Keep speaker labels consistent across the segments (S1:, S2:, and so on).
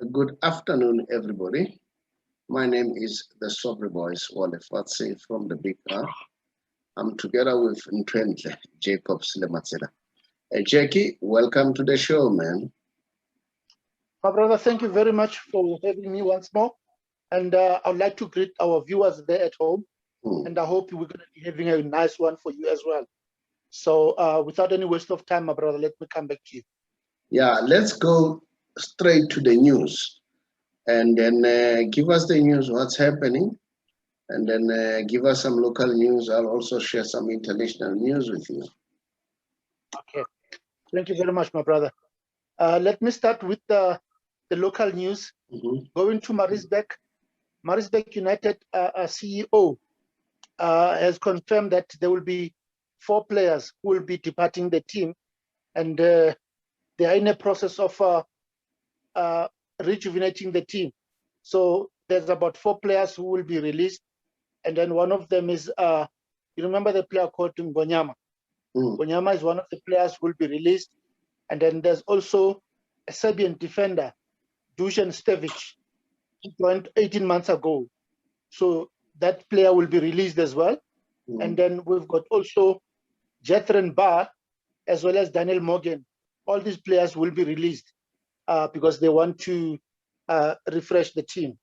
S1: Good afternoon, everybody. My name is the Sobri Boys, Wale Fatse from the Big R. I'm together with Ntwentle, Jacob Silematsela. Hey, Jackie, welcome to the show, man.
S2: My brother, thank you very much for having me once more. And I'd like to greet our viewers there at home. And I hope we're going to be having a nice one for you as well. So without any waste of time, my brother, let me come back to you.
S1: Yeah, let's go straight to the news. And then give us the news, what's happening. And then give us some local news. I'll also share some international news with you.
S2: Okay. Thank you very much, my brother. Let me start with the local news. Going to Maritzburg. Maritzburg United CEO has confirmed that there will be 4 players who will be departing the team, and they are in a process of rejuvenating the team. So there's about 4 players who will be released, and then one of them is you remember the player called Ngonyama. Ngonyama is one of the players who will be released, and then there's also a Serbian defender, Dusan Stevic, who joined 18 months ago. So that player will be released as well. And then we've got also Jethren Barr as well as Daniel Morgan. All these players will be released because they want to refresh the team.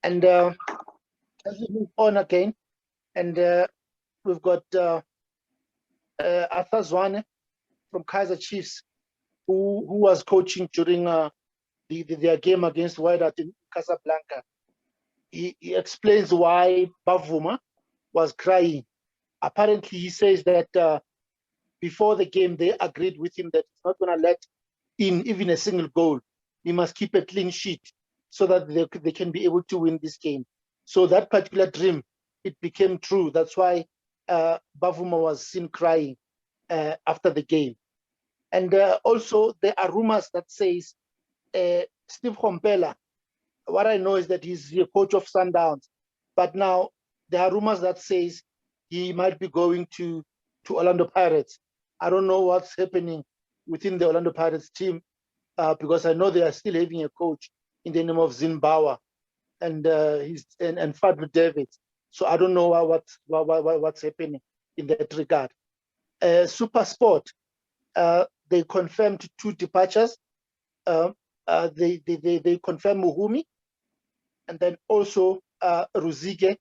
S2: And as we move on again, and we've got Arthur Zwane from Kaizer Chiefs, who was coaching during their game against Wydad in Casablanca. He explains why Bavuma was crying. Apparently, he says that before the game, they agreed with him that he's not going to let in even a single goal. He must keep a clean sheet so that they can be able to win this game. So that particular dream, it became true. That's why Bavuma was seen crying after the game. And also, there are rumors that says Steve Kompela, what I know is that he's the coach of Sundowns, but now there are rumors that says he might be going to Orlando Pirates. I don't know what's happening within the Orlando Pirates team because I know they are still having a coach in the name of Zimbabwe and Fadlu David. So I don't know what's happening in that regard. Super Sport, they confirmed 2 departures. They confirmed Muhumi, and then also Ruzige.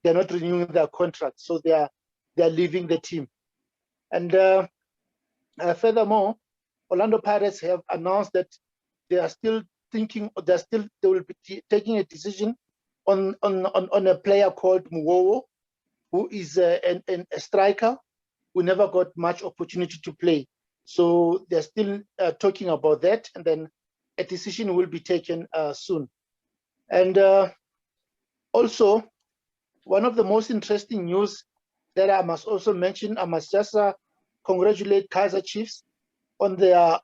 S2: They're not renewing their contract, so they are leaving the team. And furthermore, Orlando Pirates have announced that they are still thinking, they will be taking a decision on a player called Muwowo, who is a striker who never got much opportunity to play. So they're still talking about that, and then a decision will be taken soon. And also, one of the most interesting news that I must also mention, I must just congratulate Kaizer Chiefs on their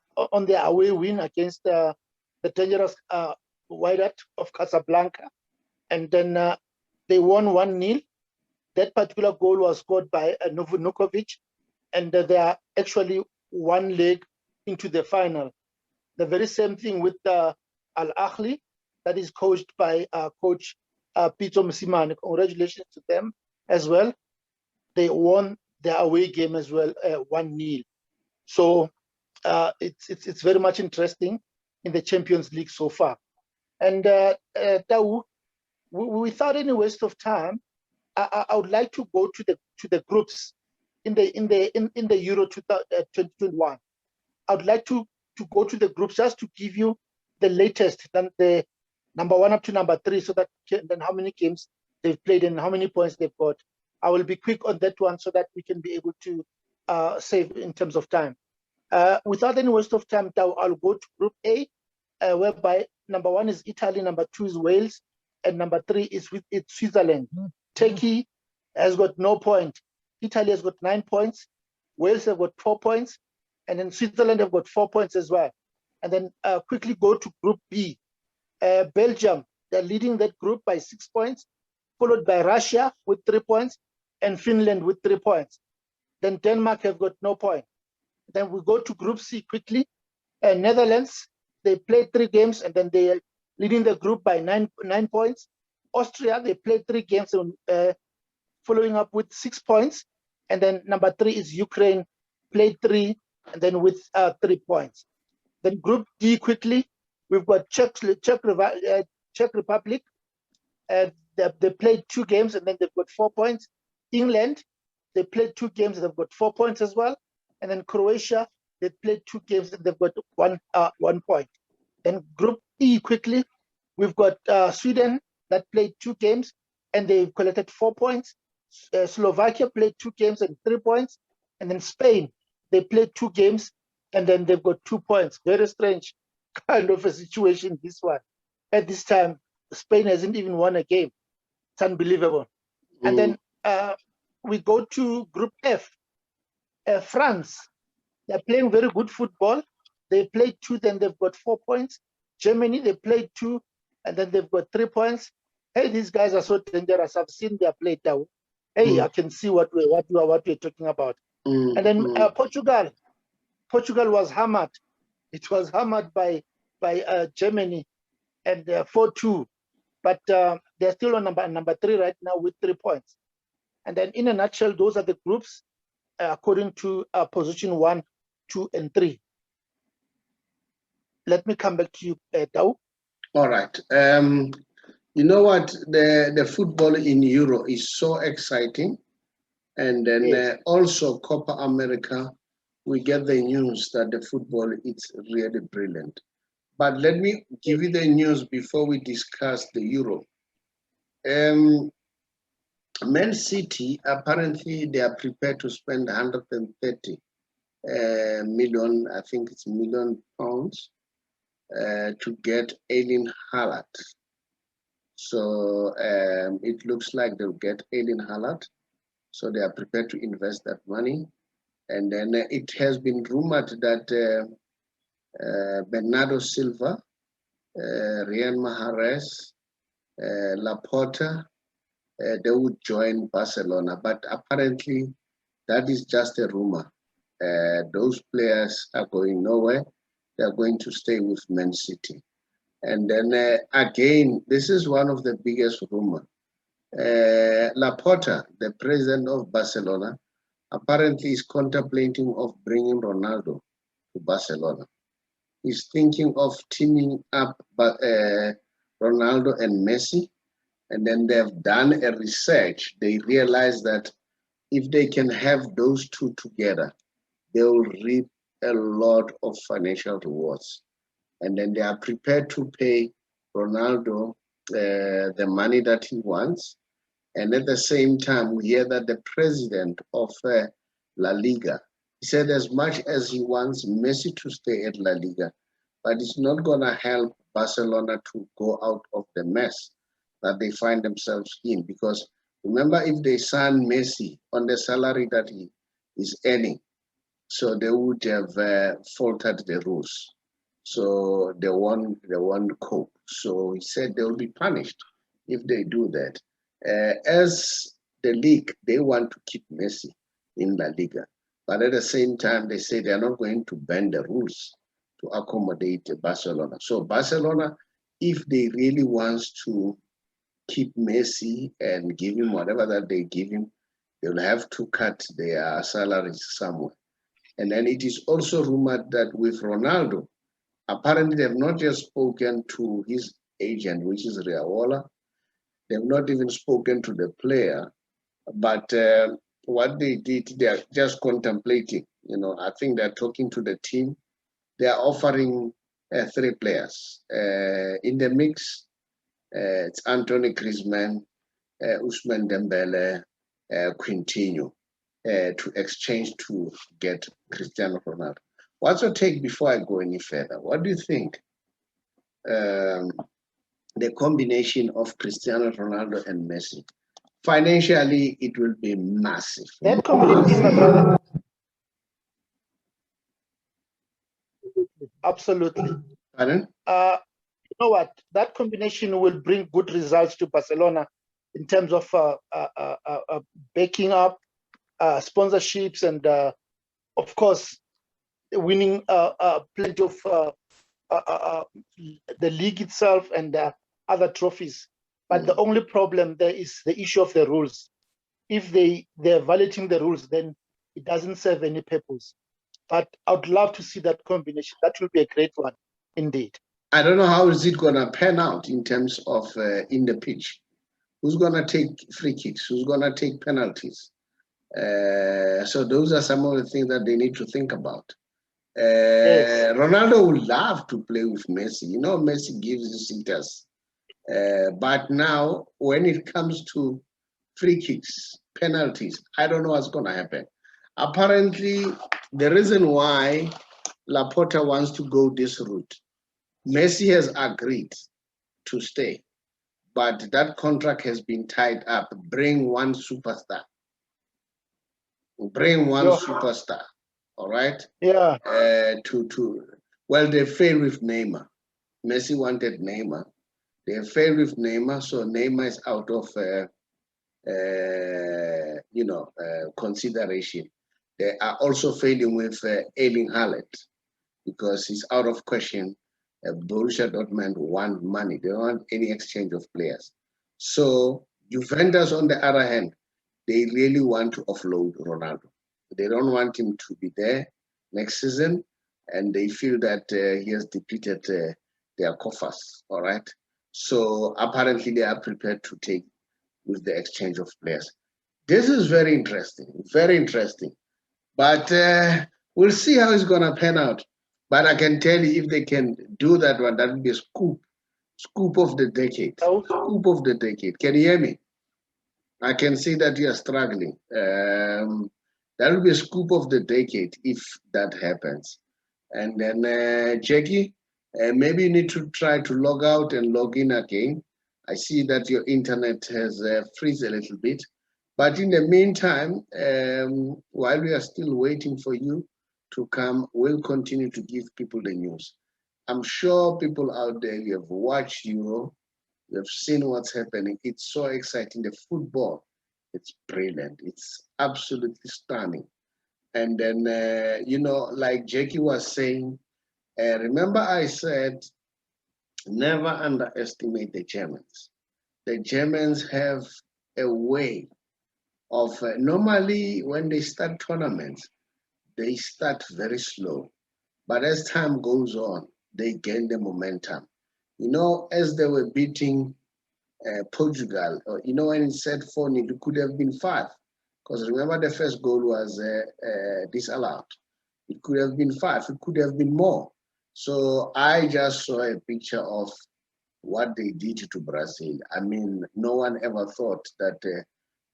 S2: away win against the dangerous Wydad of Casablanca. And then they won 1-0. That particular goal was scored by Novunukovic, and they are actually 1 leg into the final. The very same thing with Al Ahly, that is coached by Coach Pito Msimane. Congratulations to them as well. They won their away game as well, 1-0. So it's very much interesting in the Champions League so far. And Tau, without any waste of time, I would like to go to the groups in the Euro 2021. I would like to go to the groups just to give you the latest, than the number 1 up to number 3, so that then how many games they've played and how many points they've got. I will be quick on that one so that we can be able to save in terms of time. Without any waste of time, I'll go to Group A, whereby number 1 is Italy, number 2 is Wales, and number 3 is Switzerland. Turkey has got no point. Italy has got 9 points. Wales have got 4 points. And then Switzerland have got 4 points as well. And then quickly go to Group B. Belgium, they're leading that group by 6 points, followed by Russia with 3 points, and Finland with 3 points. Then Denmark have got no point. Then we go to Group C quickly. Netherlands, they played 3 games and then they leading the group by nine points. Austria, they played 3 games, following up with 6 points. And then number 3 is Ukraine, played 3, and then with 3 points. Then Group D quickly, we've got Czech Republic. They played 2 games, and then they've got 4 points. England, they played 2 games, and they've got 4 points as well. And then Croatia, they played 2 games, and they've got 1 point. Then Group E quickly, we've got Sweden that played 2 games, and they've collected 4 points. Slovakia played 2 games and 3 points. And then Spain, they played 2 games, and then they've got 2 points. Very strange kind of a situation, this one. At this time, Spain hasn't even won a game. It's unbelievable. And then we go to Group F. France, they're playing very good football. They played 2, then they've got 4 points. Germany, they played 2, and then they've got 3 points. Hey, these guys are so dangerous. I've seen their play now. Hey, I can see what we're talking about. And then Portugal was hammered. It was hammered by Germany, and 4-2. But they're still on number 3 right now with 3 points. And then in a nutshell, those are the groups according to position 1, 2, and 3. Let me come back to you, Tau.
S1: All right. You know what? The football in Euro is so exciting. And then
S2: Yes.
S1: Also Copa America, we get the news that the football is really brilliant. But let me give you the news before we discuss the Euro. Man City, apparently they are prepared to spend 130 million, I think it's million pounds, to get Erling Haaland. So it looks like they'll get Erling Haaland. So they are prepared to invest that money. And then it has been rumored that Bernardo Silva, Riyad Mahrez, Laporta, they would join Barcelona. But apparently that is just a rumor. Those players are going nowhere. They are going to stay with Man City. And then again, this is one of the biggest rumors. Laporta, the president of Barcelona, apparently is contemplating of bringing Ronaldo to Barcelona. He's thinking of teaming up Ronaldo and Messi, and then they've done a research. They realize that if they can have those two together, they will reap a lot of financial rewards. And then they are prepared to pay Ronaldo the money that he wants. And at the same time, we hear that the president of La Liga, he said as much as he wants Messi to stay at La Liga, but it's not going to help Barcelona to go out of the mess that they find themselves in. Because remember, if they sign Messi on the salary that he is earning, so they would have faltered the rules. So they won't cope. So he said they will be punished if they do that. As the league, they want to keep Messi in La Liga. But at the same time, they say they're not going to bend the rules to accommodate Barcelona. So Barcelona, if they really want to keep Messi and give him whatever that they give him, they'll have to cut their salaries somewhere. And then it is also rumored that with Ronaldo, apparently they've not just spoken to his agent, which is Riaola. They've not even spoken to the player, but what they did, they're just contemplating. You know, I think they're talking to the team. They are offering 3 players. In the mix, it's Anthony Griezmann, Ousmane Dembele, Quintino, to exchange to get Cristiano Ronaldo. What's your take before I go any further? What do you think? The combination of Cristiano Ronaldo and Messi. Financially, it will be massive.
S2: That combination, my brother. Absolutely.
S1: Pardon?
S2: You know what? That combination will bring good results to Barcelona in terms of backing up sponsorships and, of course, winning plenty of the league itself and other trophies. But the only problem there is the issue of the rules. If they're violating the rules, then it doesn't serve any purpose. But I would love to see that combination. That will be a great one, indeed.
S1: I don't know how is it going to pan out in terms of in the pitch. Who's going to take free kicks? Who's going to take penalties? So those are some of the things that they need to think about.
S2: Yes.
S1: Ronaldo would love to play with Messi. You know, Messi gives his sitters. But now, when it comes to free kicks, penalties, I don't know what's going to happen. Apparently, the reason why Laporta wants to go this route, Messi has agreed to stay, but that contract has been tied up. Bring one superstar. Bring one superstar. All right.
S2: Yeah.
S1: Well, they failed with Neymar. Messi wanted Neymar. They failed with Neymar, so Neymar is out of consideration. They are also failing with Erling Haaland because he's out of question. Borussia Dortmund want money. They don't want any exchange of players. So Juventus, on the other hand, they really want to offload Ronaldo. They don't want him to be there next season, and they feel that he has depleted their coffers. All right. So apparently they are prepared to take with the exchange of players. This is very interesting, very interesting. But we'll see how it's going to pan out. But I can tell you, if they can do that one, that will be a scoop of the decade. Scoop of the decade. Can you hear me? I can see that you are struggling. That will be a scoop of the decade if that happens. And then, Jackie, maybe you need to try to log out and log in again. I see that your internet has freeze a little bit. But in the meantime, while we are still waiting for you to come, we'll continue to give people the news. I'm sure people out there, you have watched Euro, you have seen what's happening. It's so exciting. The football, it's brilliant. It's absolutely stunning. And then, like Jackie was saying, remember I said, never underestimate the Germans. The Germans have a way of, normally when they start tournaments, they start very slow. But as time goes on, they gain the momentum. You know, as they were beating Portugal, when it said 4-0, it could have been 5. Because remember, the first goal was disallowed. It could have been 5. It could have been more. So I just saw a picture of what they did to Brazil. I mean, no one ever thought that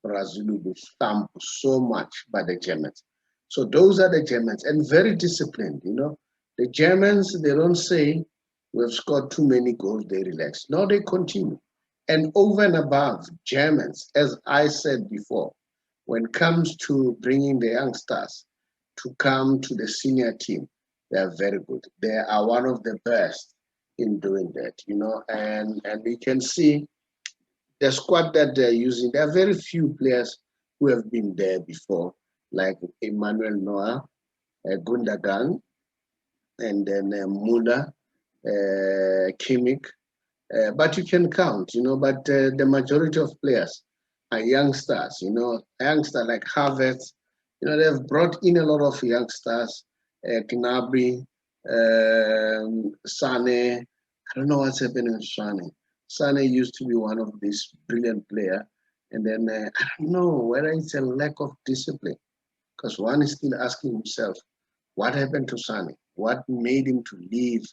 S1: Brazil would be thumped so much by the Germans. So those are the Germans, and very disciplined, The Germans, they don't say, we've scored too many goals, they relax. No, they continue. And over and above, Germans, as I said before, when it comes to bringing the youngsters to come to the senior team, they are very good. They are one of the best in doing that, and we can see the squad that they're using. There are very few players who have been there before, like Emmanuel Noah, Gundogan, and then Muller, Kimmich. But you can count, but the majority of players are youngsters, a youngster like Havertz, they've brought in a lot of youngsters, Gnabry, Sane. I don't know what's happening with Sane. Sane used to be one of these brilliant players, and then I don't know whether it's a lack of discipline, because one is still asking himself, what happened to Sane? What made him to leave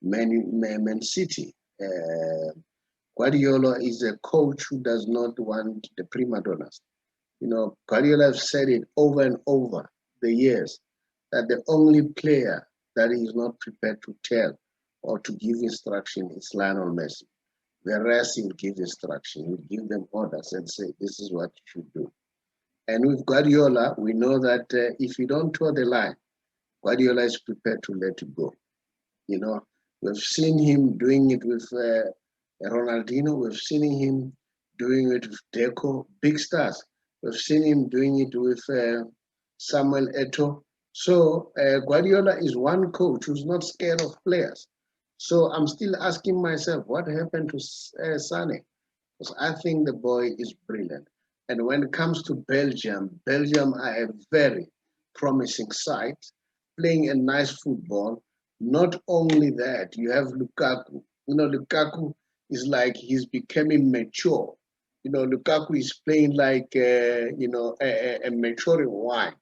S1: Man City? Guardiola is a coach who does not want the prima donnas. Guardiola has said it over and over the years that the only player that he is not prepared to tell or to give instruction is Lionel Messi. The rest, he will give instruction. He will give them orders and say, this is what you should do. And with Guardiola, we know that if you don't toe the line, Guardiola is prepared to let you go. We've seen him doing it with Ronaldinho. We've seen him doing it with Deco, big stars. We've seen him doing it with Samuel Eto'o. So Guardiola is one coach who's not scared of players. So I'm still asking myself, what happened to Sane? Because I think the boy is brilliant. And when it comes to Belgium, Belgium are a very promising side, playing a nice football. Not only that, you have Lukaku. You know, Lukaku is like he's becoming mature. You know, Lukaku is playing like, a maturing wine.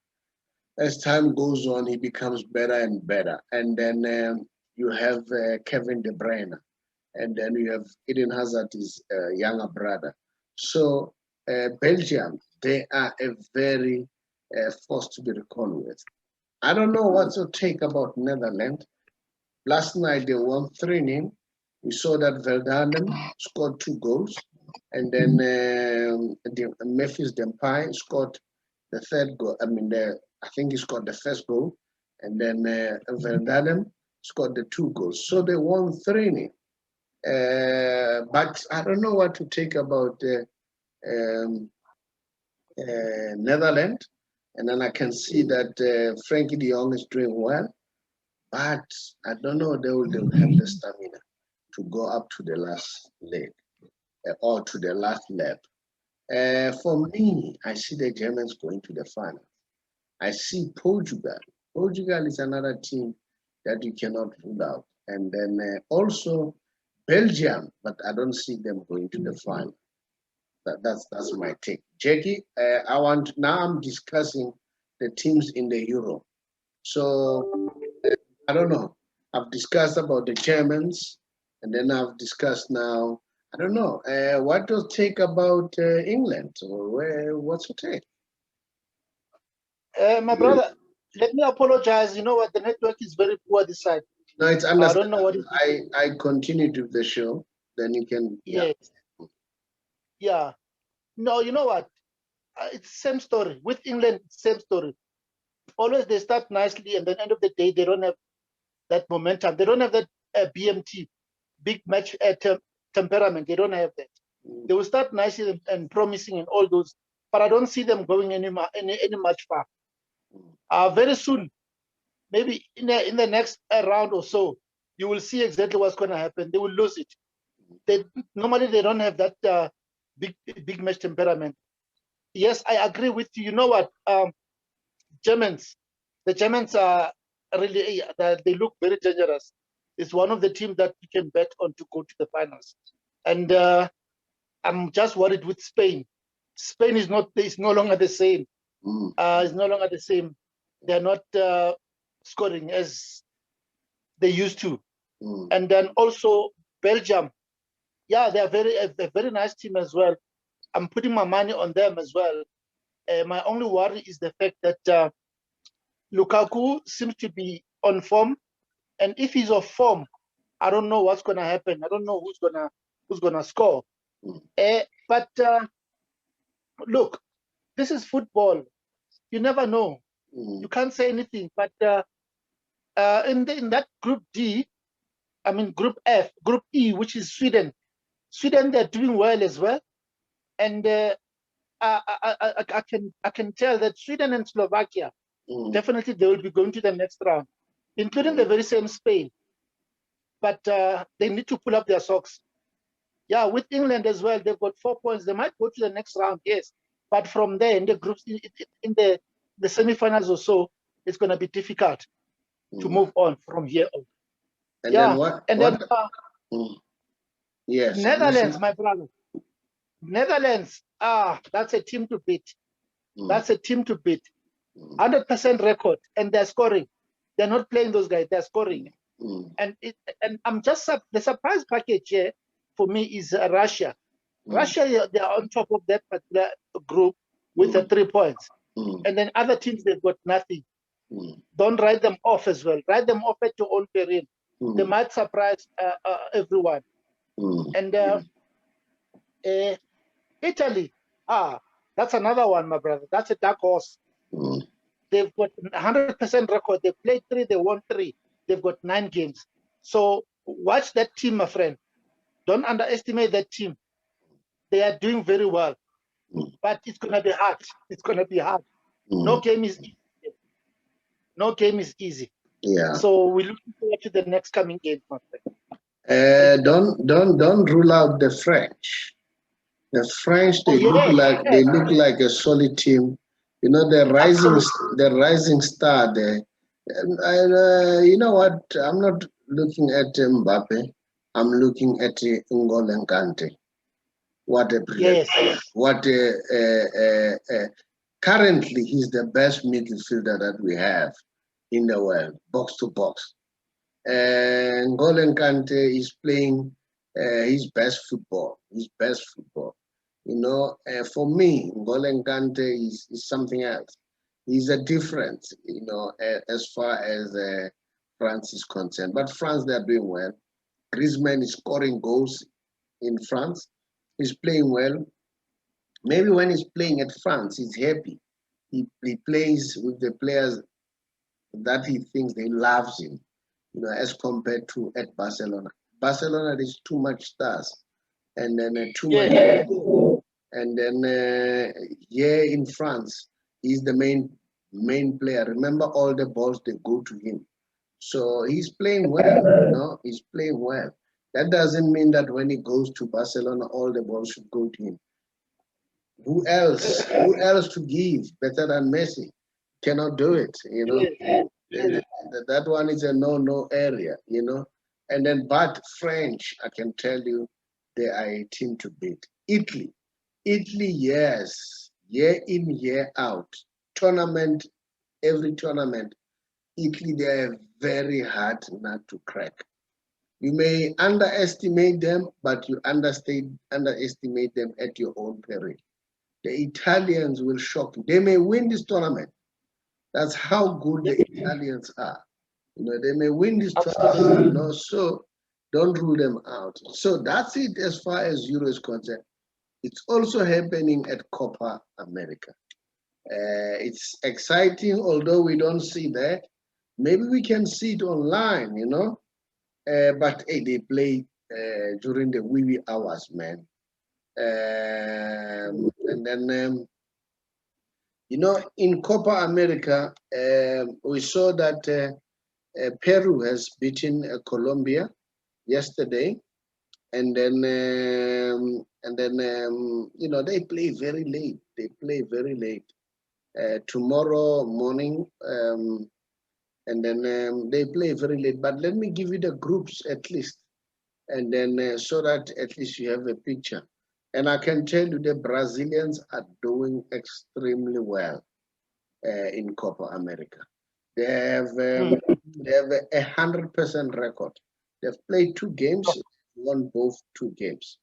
S1: As time goes on, he becomes better and better. And then you have Kevin De Bruyne, and then you have Eden Hazard, his younger brother. So Belgium, they are a very force to be reckoned with. I don't know what to take about Netherlands. Last night they won 3-0. We saw that Verdanen scored 2 goals, and then Memphis Depay scored the third goal. I think he scored the first goal, and then Verdanen scored the 2 goals. So they won 3-0. But I don't know what to take about um, Netherlands. And then I can see that Frankie de Jong is doing well, but I don't know they will have the stamina to go up to the last leg or to the last lap. For me, I see the Germans going to the final. I see Portugal. Portugal is another team that you cannot rule out. And then also Belgium, but I don't see them going to the final. That's my take. Jackie, now I'm discussing the teams in the Euro. So I don't know. I've discussed about the Germans, and then I've discussed now. I don't know. What to take about England? What's your take?
S2: My brother, let me apologize. You know what? The network is very poor this side.
S1: No, it's
S2: I don't know what
S1: I continue to the show. Then you can.
S2: Yes. Yeah. No, you know what? It's same story with England. Same story. Always they start nicely, and then end of the day they don't have that momentum. They don't have that BMT, big match temperament. They don't have that. They will start nicely and promising and all those, but I don't see them going any much far. Very soon, maybe in the next round or so, you will see exactly what's going to happen. They will lose it. Normally they don't have that big match temperament. Yes, I agree with you. You know what? The Germans are really they look very dangerous. It's one of the teams that you can bet on to go to the finals. And I'm just worried with Spain. Spain is no longer the same. It's no longer the same. They're not scoring as they used to. And then also Belgium. Yeah, they're a very nice team as well. I'm putting my money on them as well. My only worry is the fact that Lukaku seems to be on form, and if he's off form, I don't know what's gonna happen. I don't know who's gonna score. But look, this is football. You never know. You can't say anything. But in that Group D, I mean Group F, Group E, which is Sweden. Sweden, they're doing well as well, and I can tell that Sweden and Slovakia definitely they will be going to the next round, including the very same Spain. But they need to pull up their socks. Yeah, with England as well, they've got 4 points. They might go to the next round, yes. But from there, in the groups, in the semifinals or so, it's going to be difficult to move on from here on.
S1: And
S2: yeah,
S1: then what?
S2: And
S1: what?
S2: then
S1: Yes,
S2: Netherlands, my brother. Netherlands, that's a team to beat. That's a team to beat. 100% record, and they're scoring. They're not playing those guys; they're scoring. And I'm just the surprise package here for me is Russia. Russia, they are on top of that particular group with the 3 points, and then other teams they've got nothing. Don't write them off as well. Write them off at your own peril. They might surprise everyone. And Italy, that's another one, my brother. That's a dark horse. They've got 100% record. They played 3, they won 3. They've got 9 games. So watch that team, my friend. Don't underestimate that team. They are doing very well. But it's going to be hard. It's going to be hard. No game is easy. No game is easy.
S1: Yeah.
S2: So we're looking forward to the next coming game, my friend.
S1: Don't rule out the French. The French,
S2: Oh
S1: they
S2: yes,
S1: look like a solid team. You know,
S2: absolutely.
S1: the rising star there. And you know what? I'm not looking at Mbappe. I'm looking at N'Golo Kante. What a brilliant!
S2: Yes,
S1: What currently he's the best midfielder that we have in the world, box to box. And N'Golo Kante is playing his best football. His best football. You know, for me, N'Golo Kante is something else. He's a difference, you know, as far as France is concerned. But France, they're doing well. Griezmann is scoring goals in France. He's playing well. Maybe when he's playing at France, he's happy. He plays with the players that he thinks they loves him, you know, as compared to at Barcelona. Barcelona is too much stars, and then too much,
S2: yes,
S1: and then here in France, he's the main player. Remember, all the balls they go to him, so he's playing well. You know, he's playing well. That doesn't mean that when he goes to Barcelona, all the balls should go to him. Who else? Who else to give better than Messi? Cannot do it. You know,
S2: yes, yes.
S1: that one is a no area, you know. And then, but French, I can tell you, they are a team to beat. Italy, yes, year in, year out, tournament, every tournament, Italy, they are very hard not to crack. You may underestimate them, but you underestimate them at your own peril. The Italians will shock you. They may win this tournament. That's how good the Italians are. You know, they may win this tournament, you
S2: Absolutely.
S1: know, so don't rule them out. So that's it as far as Euro is concerned. It's also happening at Copa America. It's exciting, although we don't see that. Maybe we can see it online, you know, but hey, they play during the wee wee hours, man. And then, you know, in Copa America, we saw that Peru has beaten Colombia yesterday, and then you know, they play very late. They play very late. Tomorrow morning, and then they play very late. But let me give you the groups at least, and then so that at least you have a picture. And I can tell you the Brazilians are doing extremely well in Copa America. They have
S2: Mm.
S1: 100% record. They've played 2 games, won both 2 games.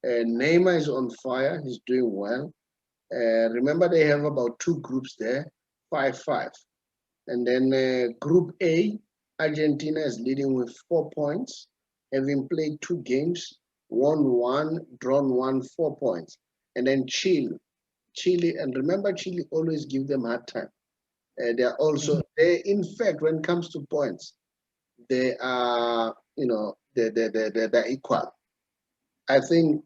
S1: Neymar is on fire. He's doing well. Remember, they have about 2 groups there, 5-5. And then Group A, Argentina is leading with 4 points, having played 2 games, won one, drawn one, 4 points. And then Chile, and remember, Chile always give them hard time. They are also, in fact, when it comes to points, they are, you know, they're equal. I think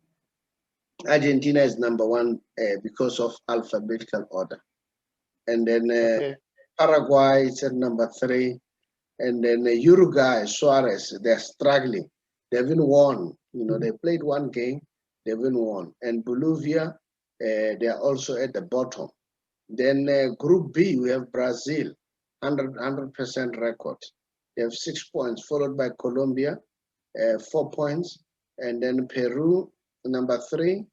S1: Argentina is number one because of alphabetical order. And then
S2: Okay.
S1: Paraguay is at number 3. And then Uruguay, Suarez, they're struggling. They haven't won. You know, they played 1 game, they haven't won. And Bolivia, they are also at the bottom. Then Group B, we have Brazil, 100% record. They have 6 points, followed by Colombia, 4 points. And then Peru, number 3,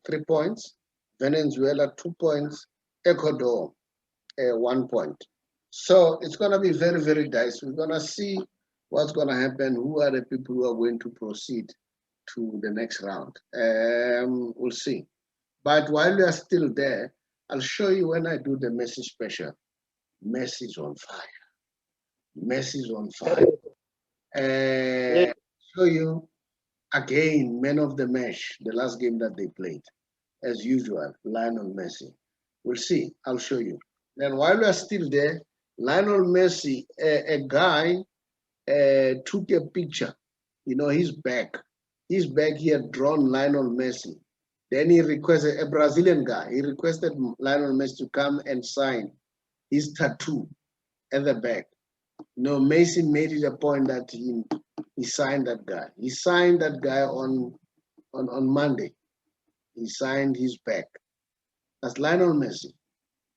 S1: 3 points. Venezuela, 2 points. Ecuador, 1 point. So it's going to be very, very nice. We're going to see what's going to happen. Who are the people who are going to proceed to the next round? We'll see. But while we are still there, I'll show you when I do the Messi special. Messi's on fire. Messi's on fire.
S2: Yeah.
S1: Show you again, man of the match, the last game that they played. As usual, Lionel Messi. We'll see. I'll show you. Then while we are still there, Lionel Messi, a guy took a picture. You know, he's back. He's back. He had drawn Lionel Messi. Then he requested a Brazilian guy. He requested Lionel Messi to come and sign his tattoo at the back. No, Messi made it a point that he signed that guy. He signed that guy on Monday. He signed his back. That's Lionel Messi.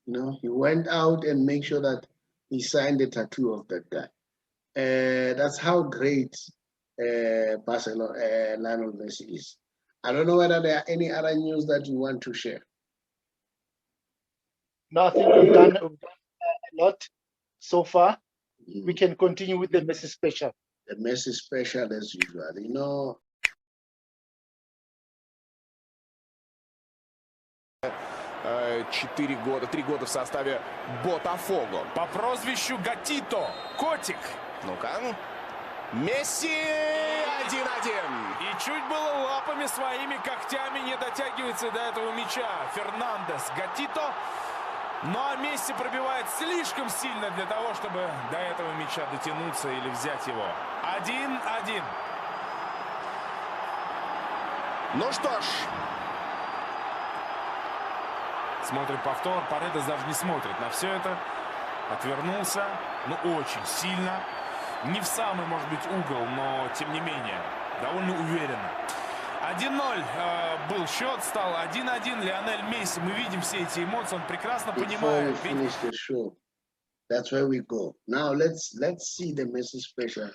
S1: You know, he went out and made sure that he signed the tattoo of that guy. That's how great Barcelona Lionel Messi is. I don't know whether there are any other news that you want to share.
S2: No, I think we've done a lot so far. We can continue with the Messi special.
S1: The Messi special as usual. You know.
S3: 3 года в составе Ботафого.
S4: По прозвищу Гатито. Котик.
S3: Ну-ка. Месси 1-1.
S4: И чуть было лапами своими когтями не дотягивается до этого мяча. Фернандес, Гатито. Ну а Месси пробивает слишком сильно для того, чтобы до этого мяча дотянуться или взять его. 1-1.
S3: Ну что ж.
S4: Смотрит повтор. Паредес даже не смотрит на все это. Отвернулся. Ну, очень сильно. Не в самый, может быть, угол, но, тем не менее, довольно уверенно. 1-0 был счет, стал 1-1. Лионель Месси, мы видим все эти эмоции, он прекрасно понимает.
S1: That's where we go. Now let's see the Messi special.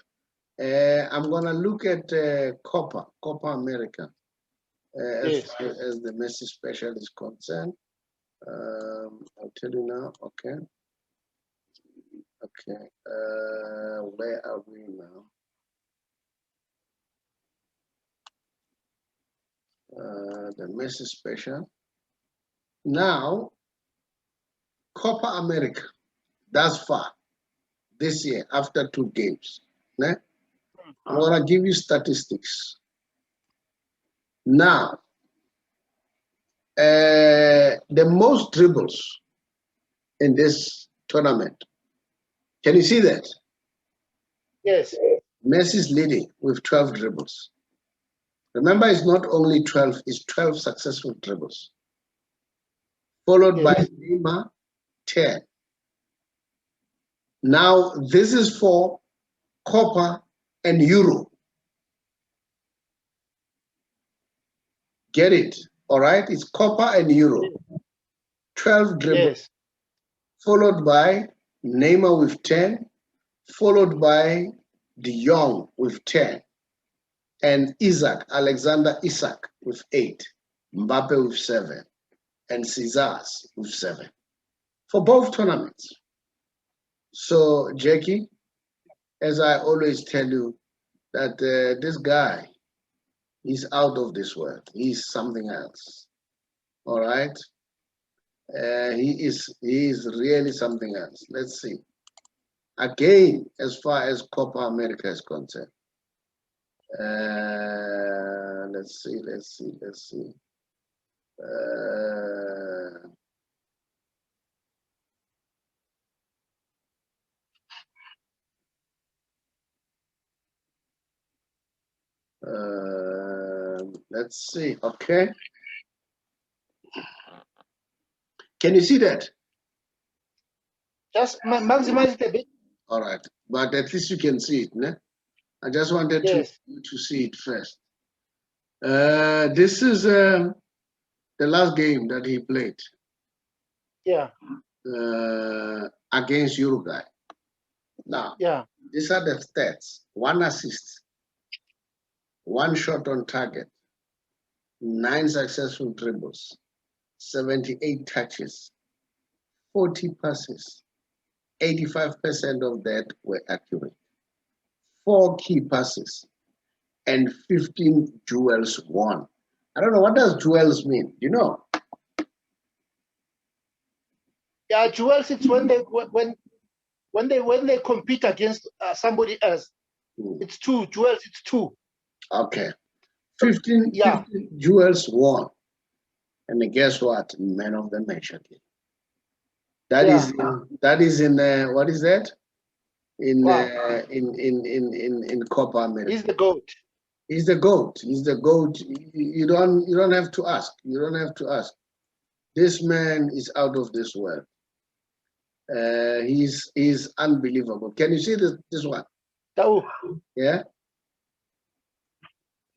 S1: I'm gonna look at Copa America
S2: Yes.
S1: as the Messi special is concerned. I'll tell you now. Okay. Where are we now? The Messi special. Now, Copa America, thus far, this year, after 2 games. Né? I'm going to give you statistics. Now, the most dribbles in this tournament. Can you see that?
S2: Yes.
S1: Messi's leading with 12 dribbles. Remember, it's not only 12, it's 12 successful dribbles. Followed by Neymar, 10. Now, this is for Copa and Euro. Get it? All right? It's Copa and Euro. 12 dribbles.
S2: Yes.
S1: Followed by Neymar with 10. Followed by De Jong with 10. And Alexander Isak with 8. Mbappe with 7. And Cesars with 7. For both tournaments. So, Jackie, as I always tell you, that this guy, he's out of this world. He's something else. All right? He is really something else. Let's see. Again, as far as Copa America is concerned. Let's see. Let's see. Okay. Can you see that?
S2: Just maximize it a bit.
S1: All right, but at least you can see it, né? I just wanted to see it first. This is the last game that he played.
S2: Yeah.
S1: Against Uruguay. Now, these are the stats. 1 assist, 1 shot on target, 9 successful dribbles, 78 touches, 40 passes. 85% of that were accurate. 4 key passes and 15 duels won. I don't know, what does duels mean? You know?
S2: Yeah, duels, it's when they compete against somebody else. It's 2 duels. It's 2.
S1: Okay, 15 duels won, and guess what? Man of the match again. That is in what is that? In Copa America.
S2: He's the GOAT.
S1: He's the GOAT. He's the GOAT. You don't have to ask. You don't have to ask. This man is out of this world. He's unbelievable. Can you see this one?
S2: Oh,
S1: Yeah.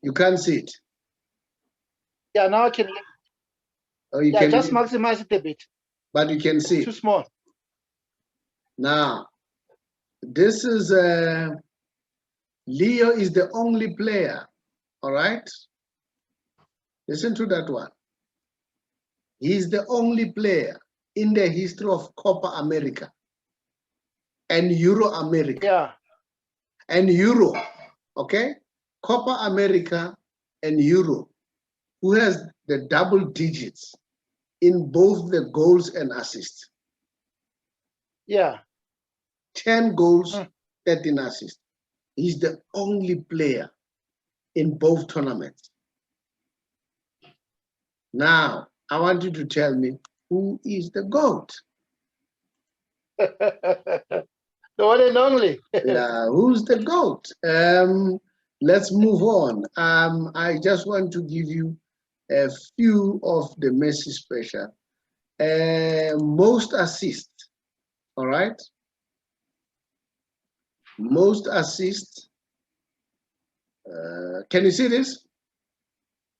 S1: You can't see it.
S2: yeah, now I can.
S1: Oh, you
S2: Yeah,
S1: can.
S2: just maximize it a bit.
S1: But you can see
S2: Too
S1: it.
S2: small.
S1: Now, this is Leo is the only player. All right. Listen to that one. He's the only player in the history of Copa America and Euro America.
S2: Yeah.
S1: And Euro, okay? Copa America and Euro, who has the double digits in both the goals and assists.
S2: Yeah.
S1: 10 goals, 13 assists. He's the only player in both tournaments. Now, I want you to tell me who is the GOAT?
S2: The one and only.
S1: Yeah, who's the GOAT? Let's move on. I just want to give you a few of the Messi special. Most assists, all right? Most assists. Can you see this?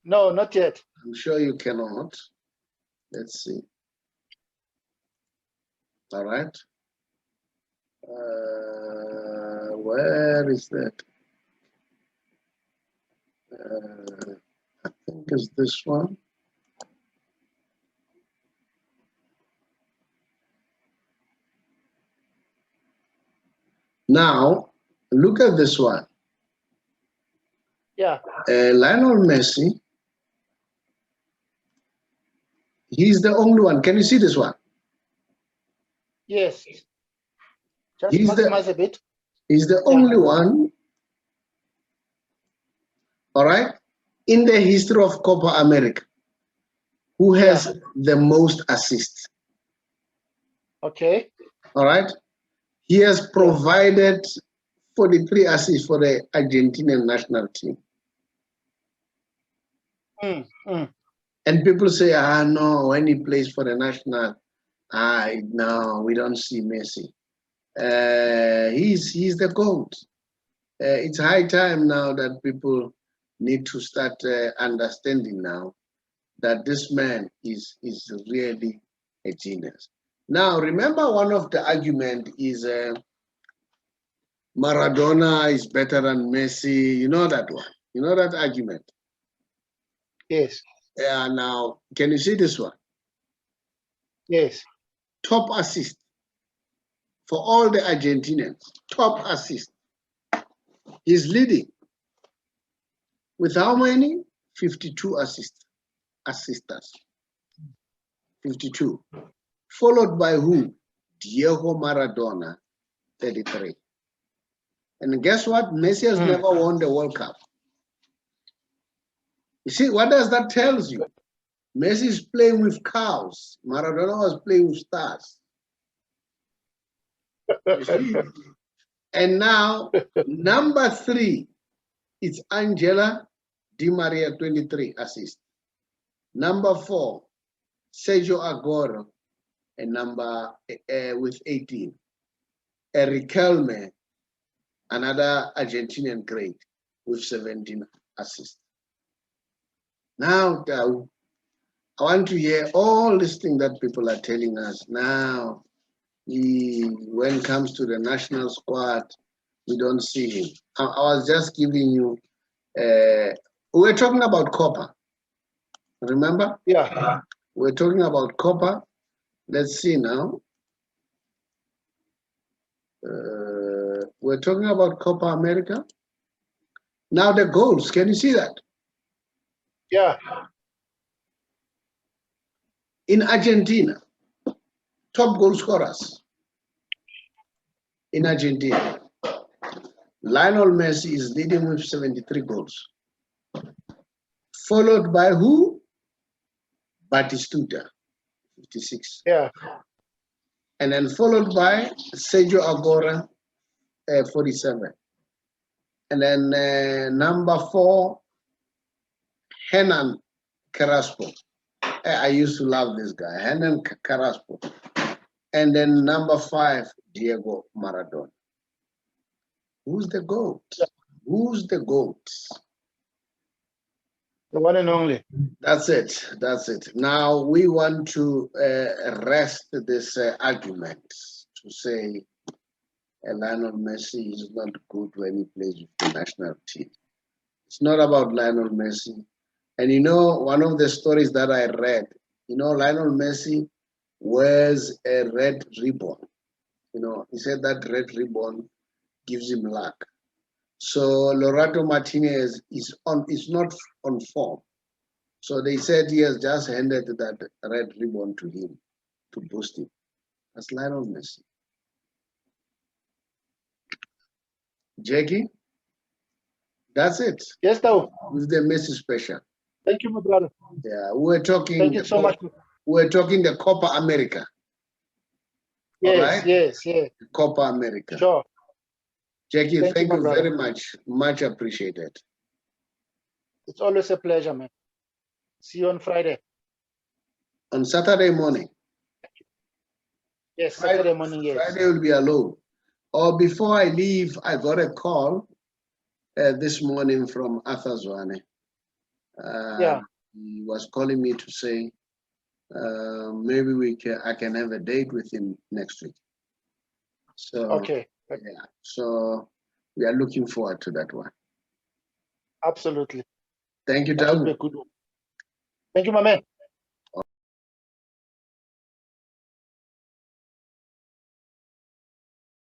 S2: No, not yet.
S1: I'm sure you cannot. Let's see. All right. Where is that? I think it's this one. Now, look at this one.
S2: Yeah.
S1: Lionel Messi, he's the only one. Can you see this one?
S2: Yes. Just
S1: He's
S2: maximize a bit.
S1: He's the only one, all right, in the history of Copa America who has the most assists.
S2: Okay.
S1: All right. He has provided 43 assists for the Argentinian national team. And people say, no, when he plays for the national, no, we don't see Messi. He's the GOAT. It's high time now that people need to start understanding now that this man is really a genius. Now, remember, one of the argument is Maradona is better than Messi. You know that one. You know that argument.
S2: Yes.
S1: Yeah. Now, can you see this one?
S2: Yes.
S1: Top assist for all the Argentinians. Top assist. He's leading with how many? 52 assisters. 52. Followed by who? Diego Maradona, 33. And guess what? Messi has never won the World Cup. You see, what does that tell you? Messi is playing with cows. Maradona was playing with stars. You see? And now, number 3, it's Angela Di Maria, 23 assists. Number 4, Sergio Aguero, and with 18. Riquelme, another Argentinian great, with 17 assists. Now, I want to hear all this thing that people are telling us now. When it comes to the national squad, we don't see him. I was just giving you, we're talking about Copa. Remember?
S2: Yeah.
S1: We're talking about Copa. Let's see now. We're talking about Copa America. Now the goals, can you see that?
S2: Yeah.
S1: In Argentina, top goal scorers in Argentina. Lionel Messi is leading with 73 goals. Followed by who? Batistuta, 56.
S2: Yeah.
S1: And then followed by Sergio Aguero, 47. And then number 4, Hernan Carrasco. I used to love this guy, Hernan Carrasco, And then number 5, Diego Maradona. Who's the GOAT? Who's the GOAT?
S2: The one and only.
S1: That's it. That's it. Now we want to rest this argument to say Lionel Messi is not good when he plays with the national team. It's not about Lionel Messi. And you know, one of the stories that I read, you know, Lionel Messi wears a red ribbon. You know, he said that red ribbon gives him luck. So Lorato Martinez is not on form. So they said he has just handed that red ribbon to him to boost him. That's Lionel Messi. Jackie, that's it.
S2: Yes, though.
S1: With the Messi special.
S2: Thank you, my brother.
S1: Yeah, we're talking.
S2: Thank you so much.
S1: We're talking the Copa America.
S2: Yes,
S1: right?
S2: yes, yes.
S1: Copa America.
S2: Sure.
S1: Jackie, thank you
S2: brother.
S1: very much. Much appreciated.
S2: It's always a pleasure, man. See you on Friday.
S1: On Saturday morning.
S2: Yes,
S1: Friday,
S2: Saturday morning, yes.
S1: Friday will be alone. Or before I leave, I got a call this morning from Arthur Zwane.
S2: Yeah.
S1: He was calling me to say maybe I can have a date with him next week. So
S2: Okay.
S1: yeah, so we are looking forward to that one.
S2: Absolutely.
S1: Thank you,
S2: That should
S1: Tabu.
S2: be a good one. Thank you, my man.